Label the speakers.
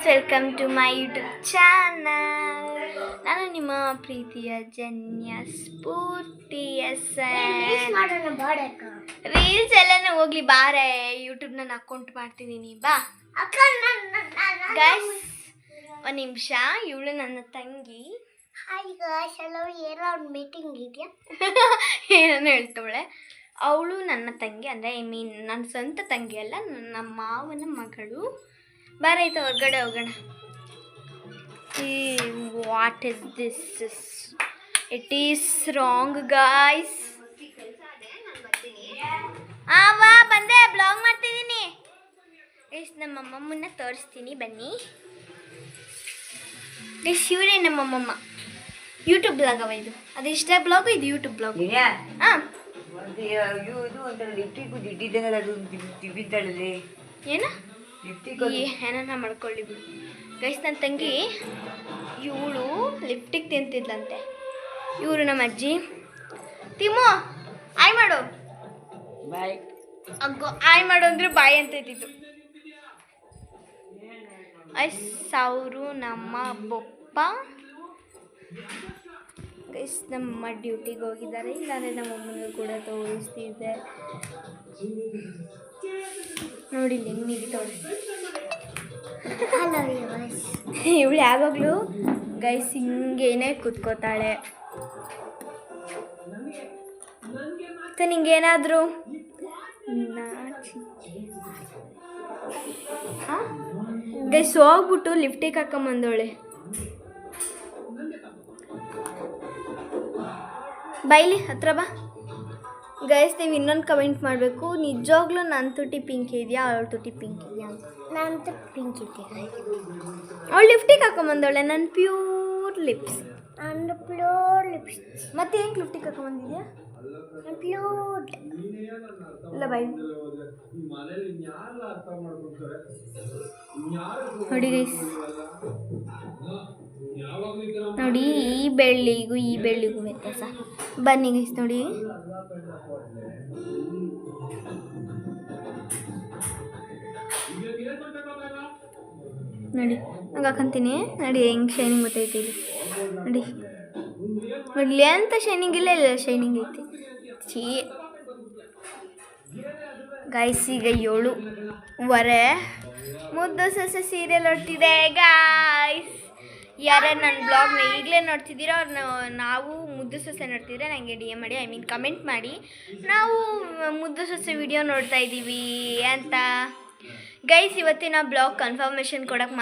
Speaker 1: Welcome to my YouTube channel. ನಾನು ನಿಮ್ಮ ಪ್ರೀತಿಯ ಜನ್ಯ ಸ್ಫೂರ್ತಿ ರೀಲ್ಸ್ ಎಲ್ಲನೂ ಹೋಗ್ಲಿ ಬಾರೆ. ಯೂಟ್ಯೂಬ್ ನಾನು ಅಕೌಂಟ್ ಮಾಡ್ತಿದ್ದೀನಿ ಬಾ ಗೈಸ್. ಒಂದು ನಿಮಿಷ, ಇವಳು ನನ್ನ ತಂಗಿ.
Speaker 2: ಏನೋ ಮೀಟಿಂಗ್ ಇದೆಯಾ
Speaker 1: ಏನೋ ಹೇಳ್ತಾಳೆ. ಅವಳು ನನ್ನ ತಂಗಿ, ಅಂದರೆ ಐ ಮೀನ್ ನನ್ನ ಸ್ವಂತ ತಂಗಿ ಅಲ್ಲ, ನಮ್ಮ ಮಾವನ ಮಗಳು. ಬಾರೈತೆ ಹೊರಗಡೆ ಹೋಗೋಣ. What is this? It is wrong guys. ವಾ ಬಂದೆ, ಬ್ಲಾಗ್ ಮಾಡ್ತಿದ್ದೀನಿ ಗೈಸ್. ನಮ್ಮ ಅಮ್ಮಮ್ಮನ್ನ ತೋರಿಸ್ತೀನಿ ಬನ್ನಿ ಗೈಸ್. ಇವರೇ ನಮ್ಮ ಅಮ್ಮಮ್ಮ. ಯೂಟ್ಯೂಬ್ ಬ್ಲಾಗ್ ಅವ ಇದು. ಅದು ಇಷ್ಟ ಬ್ಲಾಗು, ಇದು ಯೂಟ್ಯೂಬ್ ಬ್ಲಾಗ್. ಹಾಂ ಏನು ಏನಾನ ಮಾಡ್ಕೊಳ್ಳಿ ಬಿಡು ಗೈಸ್. ನನ್ನ ತಂಗಿ ಇವಳು ಲಿಫ್ಟಿಗೆ ತಿಂತಿದ್ಲಂತೆ. ಇವರು ನಮ್ಮ ಅಜ್ಜಿ. ತಿಮ್ಮು ಆಯ್ ಮಾಡು,
Speaker 2: ಬಾಯ್.
Speaker 1: ಅಗ್ಗೋ ಆಯ್ ಮಾಡು ಅಂದರೆ ಬಾಯ್ ಅಂತ ಇದ್ದಿದ್ದು. ಅವರು ನಮ್ಮ ಬೊಪ್ಪ ಗೈಸ್. ನಮ್ಮ ಡ್ಯೂಟಿಗೆ ಹೋಗಿದ್ದಾರೆ. ಇಲ್ಲಾಂದರೆ ನಮ್ಮ ಅಮ್ಮನಿಗೆ ಕೂಡ ತೋರಿಸ್ತಿದ್ದೆ ನೋಡಿ. ಹೆಂಗೆ ತೋರಿಸ್ತಿ ಇವಳು ಯಾವಾಗಲೂ ಗೈಸ್ ಹಿಂಗೇನೆ ಕೂತ್ಕೋತಾಳೆ. ಮತ್ತು ನಿಂಗೇನಾದರೂ ಗೈಸ್ ಹೋಗ್ಬಿಟ್ಟು ಲಿಫ್ಟಿಗೆ ಹಾಕೊಂಬಂದವಳೆ. ಬೈಲಿ ಹತ್ರ ಬಾ ಗೈಸ್. ನೀವು ಇನ್ನೊಂದು ಕಮೆಂಟ್ ಮಾಡಬೇಕು, ನಿಜವಾಗ್ಲೂ ನನ್ನ ತುಟಿ ಪಿಂಕ್ ಇದೆಯಾ ಅವಳ ತುಟಿ ಪಿಂಕ್ ಇದೆಯಾ ಅಂತ.
Speaker 2: ನಾನು ಪಿಂಕ್ ಇದೆಯಾ?
Speaker 1: ಅವಳು ಲಿಫ್ಟಿಗೆ ಹಾಕೊಂಬಂದವಳೆ. ನನ್ನ ಪ್ಯೂರ್ ಲಿಪ್ಸ್.
Speaker 2: ನನ್ನ ಪ್ಯೂರ್ ಲಿಪ್ಸ್.
Speaker 1: ಮತ್ತೆ ಹೆಂಗೆ ಲಿಫ್ಟಿಗೆ ಹಾಕೊಂಬಂದಿದ್ಯಾ?
Speaker 2: ಪ್ಯೂರ್
Speaker 1: ಇಲ್ಲ ಬೈ. ನೋಡಿ ಗೈಸ್, ನೋಡಿ ಈ ಬೆಳ್ಳಿಗೂ ಈ ಬೆಳ್ಳಿಗೂ ವ್ಯತ್ಯಾಸ. ಬನ್ನಿ ಗೈಸ್ ನೋಡಿ. ನೋಡಿ ನಂಗೆ ಹಾಕಂತೀನಿ ನೋಡಿ ಹೆಂಗೆ ಶೈನಿಂಗ್ ಗೊತ್ತೈತಿ ಇಲ್ಲಿ ನೋಡಿ. ನೋಡಲಿ ಅಂತ ಶೈನಿಂಗ್ ಇಲ್ಲ, ಇಲ್ಲ ಶೈನಿಂಗ್ ಐತಿ. ಚೀ ಗೈಸ್, ಈಗ 7:15 ಮುದ್ದು ಸೊಸೆ ಸೀರಿಯಲ್ ನೋಡ್ತಿದೆ ಗಾಯ್ಸ್. ಯಾರ್ಯಾರು ನನ್ನ ಬ್ಲಾಗ್ನ ಈಗಲೇ ನೋಡ್ತಿದ್ದೀರೋ ನಾವು ಮುದ್ದು ಸೊಸೆ ನೋಡ್ತಿದ್ರೆ ನನಗೆ DM ಮಾಡಿ, ಐ ಮೀನ್ ಕಮೆಂಟ್ ಮಾಡಿ, ನಾವು ಮುದ್ದು ಸೊಸೆ ವಿಡಿಯೋ ನೋಡ್ತಾ ಇದ್ದೀವಿ ಅಂತ ಗೈಸ್. ಇವತ್ತಿನ ಬ್ಲಾಗ್ ಕನ್ಫರ್ಮೇಷನ್ ಕೊಡೋಕ್ಕೆ